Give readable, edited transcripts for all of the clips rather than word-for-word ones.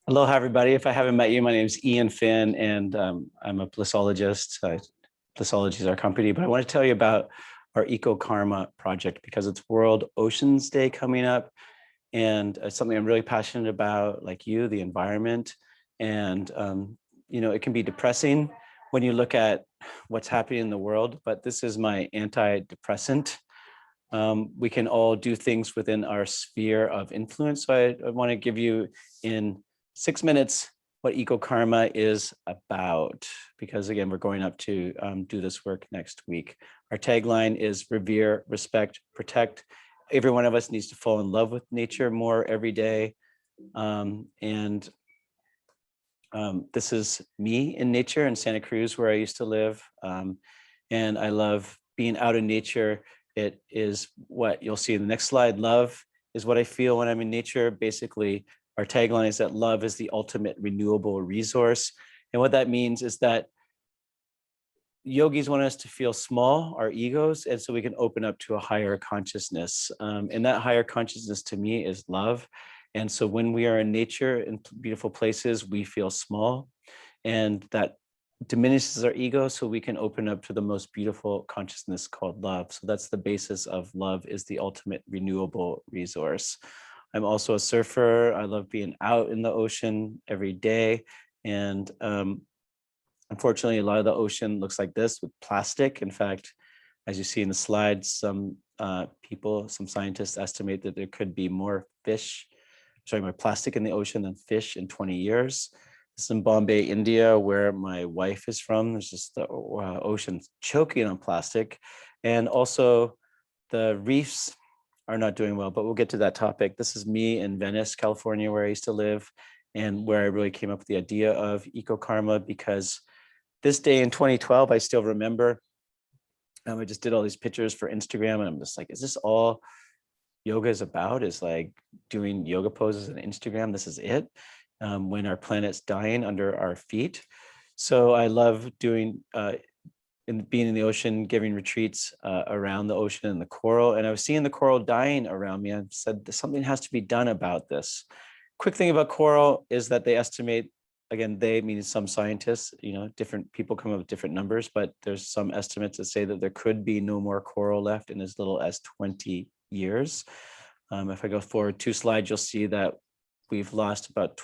Aloha, everybody. If I haven't met you, my name is Ian Finn, and I'm a blissologist. Blissology is our company, but I want to tell you about our EcoKarma project because it's World Oceans Day coming up, and it's something I'm really passionate about, like you, the environment. And, it can be depressing when you look at what's happening in the world, but this is my antidepressant. We can all do things within our sphere of influence. So I want to give you in 6 minutes what EcoKarma is about, because again, we're going up to do this work next week. Our tagline is Revere, Respect, Protect. Every one of us needs to fall in love with nature more every day. This is me in nature in Santa Cruz, where I used to live. And I love being out in nature. It is what you'll see in the next slide. Love is what I feel when I'm in nature. Basically, our tagline is that love is the ultimate renewable resource. And what that means is that yogis want us to feel small, our egos, and so we can open up to a higher consciousness. And that higher consciousness to me is love. And so when we are in nature in beautiful places, we feel small, and that diminishes our ego so we can open up to the most beautiful consciousness called love. So that's the basis of love, is the ultimate renewable resource. I'm also a surfer. I love being out in the ocean every day. And unfortunately, a lot of the ocean looks like this with plastic. In fact, as you see in the slide, some scientists estimate that there could be more plastic in the ocean than fish in 20 years. This is in Bombay, India, where my wife is from. There's just the ocean choking on plastic. And also the reefs are not doing well, but we'll get to that topic. This is me in Venice, California, where I used to live, and where I really came up with the idea of EcoKarma, because this day in 2012, I still remember. I just did all these pictures for Instagram, and I'm just like, is this all yoga is about? Is like doing yoga poses on Instagram? This is it? When our planet's dying under our feet. So I love doing being in the ocean, giving retreats around the ocean and the coral. And I was seeing the coral dying around me. I said, something has to be done about this. Quick thing about coral is that they estimate, again, they meaning some scientists, different people come up with different numbers, but there's some estimates that say that there could be no more coral left in as little as 20 years. If I go forward 2 slides, you'll see that we've lost about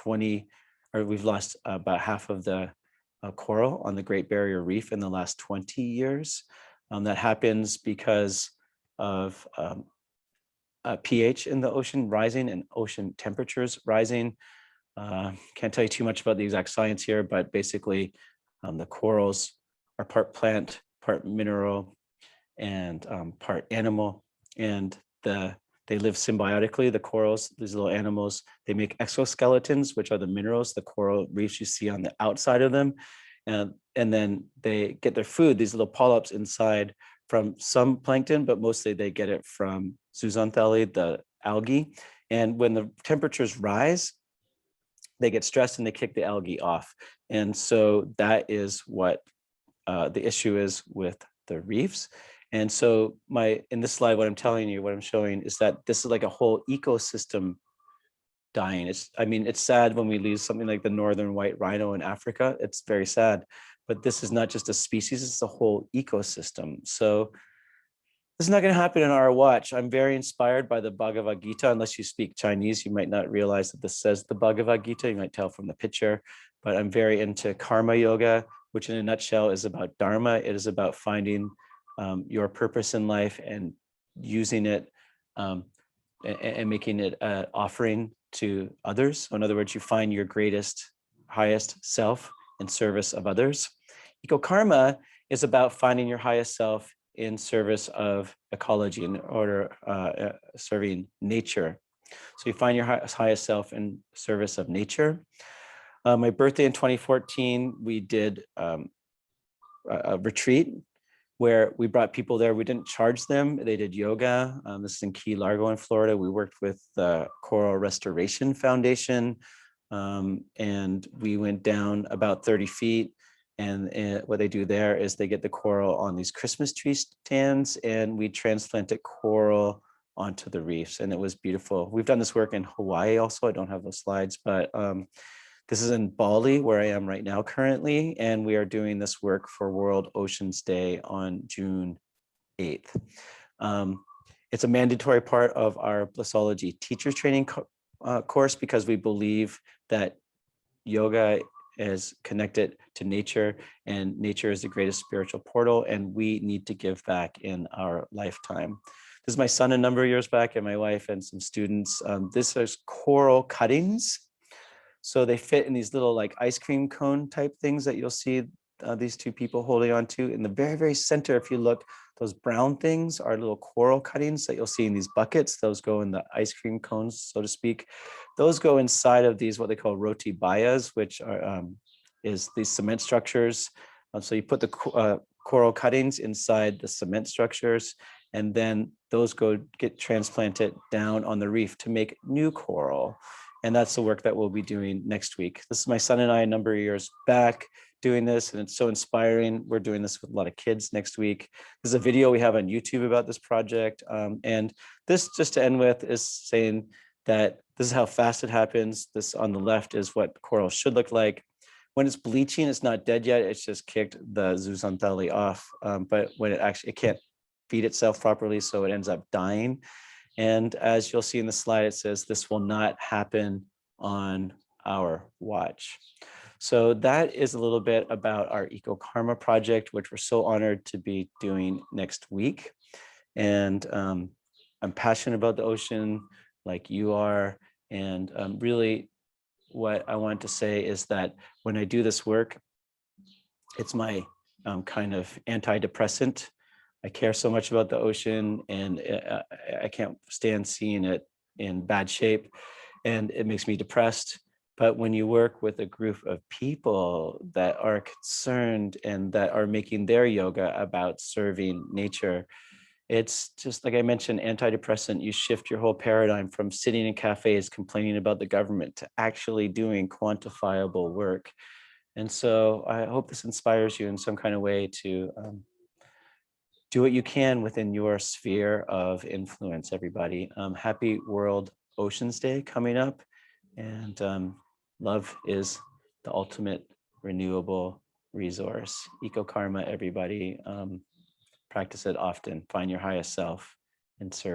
half of the coral on the Great Barrier Reef in the last 20 years. That happens because of pH in the ocean rising and ocean temperatures rising. Can't tell you too much about the exact science here, but basically the corals are part plant, part mineral, and part animal. And they live symbiotically, the corals, these little animals. They make exoskeletons, which are the minerals, the coral reefs you see on the outside of them. And then they get their food, these little polyps inside, from some plankton, but mostly they get it from zooxanthellae, the algae. And when the temperatures rise, they get stressed and they kick the algae off. And so that is what the issue is with the reefs. And so in this slide, what I'm showing is that this is like a whole ecosystem dying. It's sad when we lose something like the northern white rhino in Africa. It's very sad, but this is not just a species, it's a whole ecosystem. So this is not going to happen in our watch. I'm very inspired by the Bhagavad Gita. Unless you speak Chinese, you might not realize that this says the Bhagavad Gita. You might tell from the picture, but I'm very into karma yoga, which in a nutshell is about dharma. It is about finding your purpose in life and using it and making it an offering to others. So in other words, you find your greatest, highest self in service of others. EcoKarma is about finding your highest self in service of ecology, in order serving nature. So you find your highest self in service of nature. My birthday in 2014, we did a retreat where we brought people there. We didn't charge them. They did yoga. This is in Key Largo in Florida. We worked with the Coral Restoration Foundation, and we went down about 30 feet. And what they do there is they get the coral on these Christmas tree stands, and we transplanted coral onto the reefs, and it was beautiful. We've done this work in Hawaii also. I don't have those slides, but This is in Bali, where I am right now currently, and we are doing this work for World Oceans Day on June 8th. It's a mandatory part of our Blissology teacher training course because we believe that yoga is connected to nature, and nature is the greatest spiritual portal, and we need to give back in our lifetime. This is my son a number of years back, and my wife and some students. This is coral cuttings. So they fit in these little like ice cream cone type things that you'll see these two people holding on to. In the very, very center, if you look, those brown things are little coral cuttings that you'll see in these buckets. Those go in the ice cream cones, so to speak. Those go inside of these, what they call roti bayas, which are is these cement structures. So you put the coral cuttings inside the cement structures, and then those get transplanted down on the reef to make new coral. And that's the work that we'll be doing next week. This is my son and I a number of years back doing this, and it's so inspiring. We're doing this with a lot of kids next week. There's a video we have on YouTube about this project. And this, just to end with, is saying that this is how fast it happens. This on the left is what coral should look like. When it's bleaching, it's not dead yet. It's just kicked the zooxanthellae off. But when it can't feed itself properly, so it ends up dying. And as you'll see in the slide, it says this will not happen on our watch. So that is a little bit about our EcoKarma project, which we're so honored to be doing next week. And I'm passionate about the ocean like you are. And really what I want to say is that when I do this work, it's my kind of antidepressant. I care so much about the ocean, and I can't stand seeing it in bad shape, and it makes me depressed. But when you work with a group of people that are concerned and that are making their yoga about serving nature, it's just like I mentioned, antidepressant. You shift your whole paradigm from sitting in cafes complaining about the government to actually doing quantifiable work. And so I hope this inspires you in some kind of way to do what you can within your sphere of influence, everybody. Happy World Oceans Day coming up. And love is the ultimate renewable resource. EcoKarma, everybody. Practice it often. Find your highest self and serve.